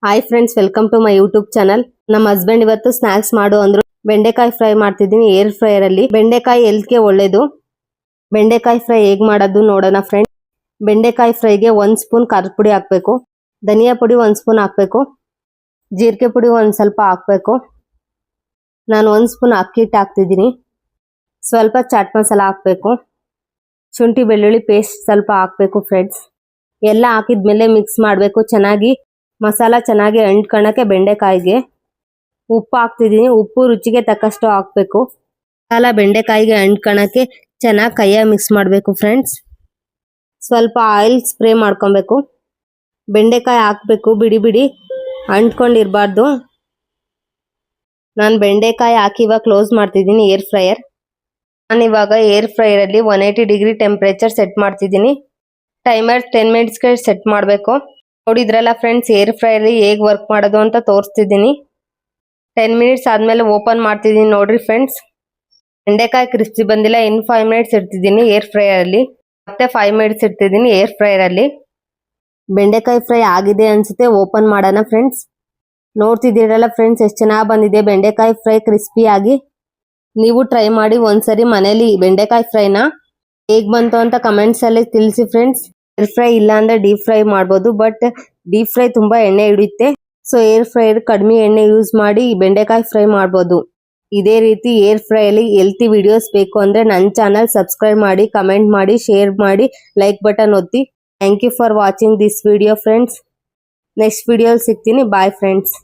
Hi friends, welcome to my YouTube channel. ನಮ್ಮ husband ಇವತ್ತು snacks ಮಾಡು ಅಂದ್ರು. ಬೆಂಡೆಕಾಯಿ ಫ್ರೈ ಮಾಡ್ತಿದ್ದೀನಿ ಏರ್ ಫ್ರೈಯರ್ ಅಲ್ಲಿ. ಬೆಂಡೆಕಾಯಿ ಹೆಲ್ತ್ಗೆ ಒಳ್ಳೇದು. ಬೆಂಡೆಕಾಯಿ ಫ್ರೈ ಹೇಗ್ ಮಾಡೋದು ನೋಡೋಣ ಫ್ರೆಂಡ್ಸ್. ಬೆಂಡೆಕಾಯಿ ಫ್ರೈಗೆ 1 ಸ್ಪೂನ್ ಖಾರದ ಪುಡಿ ಹಾಕ್ಬೇಕು, ಧನಿಯಾ ಪುಡಿ 1 ಸ್ಪೂನ್ ಹಾಕ್ಬೇಕು, ಜೀರಿಗೆ ಪುಡಿ ಒಂದ್ ಸ್ವಲ್ಪ ಹಾಕ್ಬೇಕು. ನಾನು 1 ಸ್ಪೂನ್ ಅಕ್ಕಿ ಹಿಟ್ಟು ಹಾಕ್ತಿದ್ದೀನಿ. ಸ್ವಲ್ಪ ಚಾಟ್ ಮಸಾಲ ಹಾಕ್ಬೇಕು, ಶುಂಠಿ ಬೆಳ್ಳುಳ್ಳಿ ಪೇಸ್ಟ್ ಸ್ವಲ್ಪ ಹಾಕ್ಬೇಕು ಫ್ರೆಂಡ್ಸ್. ಎಲ್ಲ ಹಾಕಿದ್ಮೇಲೆ ಮಿಕ್ಸ್ ಮಾಡಬೇಕು ಚೆನ್ನಾಗಿ. ಮಸಾಲ ಚೆನ್ನಾಗಿ ಅಂಟ್ಕೊಳಕ್ಕೆ ಬೆಂಡೆಕಾಯಿಗೆ ಉಪ್ಪು ಹಾಕ್ತಿದ್ದೀನಿ. ಉಪ್ಪು ರುಚಿಗೆ ತಕ್ಕಷ್ಟು ಹಾಕ್ಬೇಕು. ಮಸಾಲ ಬೆಂಡೆಕಾಯಿಗೆ ಅಂಟ್ಕೊಳಕ್ಕೆ ಚೆನ್ನಾಗಿ ಕೈಯಾಗ ಮಿಕ್ಸ್ ಮಾಡಬೇಕು ಫ್ರೆಂಡ್ಸ್. ಸ್ವಲ್ಪ ಆಯಿಲ್ ಸ್ಪ್ರೇ ಮಾಡ್ಕೊಬೇಕು. ಬೆಂಡೆಕಾಯಿ ಹಾಕ್ಬೇಕು, ಬಿಡಿ ಬಿಡಿ ಅಂಟ್ಕೊಂಡಿರ್ಬಾರ್ದು. ನಾನು ಬೆಂಡೆಕಾಯಿ ಹಾಕಿ ಇವಾಗ ಕ್ಲೋಸ್ ಮಾಡ್ತಿದ್ದೀನಿ ಏರ್ ಫ್ರೈಯರ್. ನಾನು ಇವಾಗ ಏರ್ ಫ್ರೈಯರ್ ಅಲ್ಲಿ 180 ಡಿಗ್ರಿ ಟೆಂಪರೇಚರ್ ಸೆಟ್ ಮಾಡ್ತಿದ್ದೀನಿ. ಟೈಮರ್ 10 ಮಿನಿಟ್ಸ್ಗೆ ಸೆಟ್ ಮಾಡಬೇಕು. ನೋಡಿದ್ರಲ್ಲ ಫ್ರೆಂಡ್ಸ್, ಏರ್ ಫ್ರೈಯರ್ ಹೇಗೆ ವರ್ಕ್ ಮಾಡೋದು ಅಂತ ತೋರಿಸ್ತಿದ್ದೀನಿ. 10 ಮಿನಿಟ್ಸ್ ಆದ್ಮೇಲೆ ಓಪನ್ ಮಾಡ್ತಿದ್ದೀನಿ. ನೋಡ್ರಿ ಫ್ರೆಂಡ್ಸ್, ಬೆಂಡೆಕಾಯಿ ಕ್ರಿಸ್ಪಿ ಬಂದಿಲ್ಲ. ಇನ್ನು 5 ಮಿನಿಟ್ಸ್ ಇಡ್ತಿದ್ದೀನಿ ಏರ್ ಫ್ರೈಯರ್ ಅಲ್ಲಿ. ಮತ್ತೆ 5 ಮಿನಿಟ್ಸ್ ಇಡ್ತಿದ್ದೀನಿ ಏರ್ ಫ್ರೈಯರ್ ಅಲ್ಲಿ. ಬೆಂಡೆಕಾಯಿ ಫ್ರೈ ಆಗಿದೆ ಅನ್ಸುತ್ತೆ. ಓಪನ್ ಮಾಡೋಣ ಫ್ರೆಂಡ್ಸ್. ನೋಡ್ತಿದ್ದೀರಲ್ಲ ಫ್ರೆಂಡ್ಸ್, ಎಷ್ಟು ಚೆನ್ನಾಗಿ ಬಂದಿದೆ ಬೆಂಡೆಕಾಯಿ ಫ್ರೈ ಕ್ರಿಸ್ಪಿ ಆಗಿ. ನೀವು ಟ್ರೈ ಮಾಡಿ ಒಂದ್ಸರಿ ಮನೇಲಿ ಬೆಂಡೆಕಾಯಿ ಫ್ರೈನ. ಹೇಗ್ ಬಂತು ಅಂತ ಕಮೆಂಟ್ಸ್ ಅಲ್ಲಿ ತಿಳಿಸಿ ಫ್ರೆಂಡ್ಸ್. ಏರ್ ಫ್ರೈ ಇಲ್ಲ ಅಂದ್ರೆ ಡೀಪ್ ಫ್ರೈ ಮಾಡ್ಬೋದು, ಬಟ್ ಡೀಪ್ ಫ್ರೈ ತುಂಬಾ ಎಣ್ಣೆ ಹಿಡಿಯುತ್ತೆ. ಸೊ ಏರ್ ಫ್ರೈಯರ್ ಕಡಿಮೆ ಎಣ್ಣೆ ಯೂಸ್ ಮಾಡಿ ಬೆಂಡೆಕಾಯಿ ಫ್ರೈ ಮಾಡ್ಬೋದು. ಇದೇ ರೀತಿ ಏರ್ ಫ್ರೈ ಅಲ್ಲಿ ಹೆಲ್ತಿ ವಿಡಿಯೋಸ್ ಬೇಕು ಅಂದ್ರೆ ನನ್ನ ಚಾನಲ್ ಸಬ್ಸ್ಕ್ರೈಬ್ ಮಾಡಿ, ಕಮೆಂಟ್ ಮಾಡಿ, ಶೇರ್ ಮಾಡಿ, ಲೈಕ್ ಬಟನ್ ಒತ್ತಿ. Thank you for watching this video friends. Next video ಸಿಗ್ತೀನಿ. Bye friends.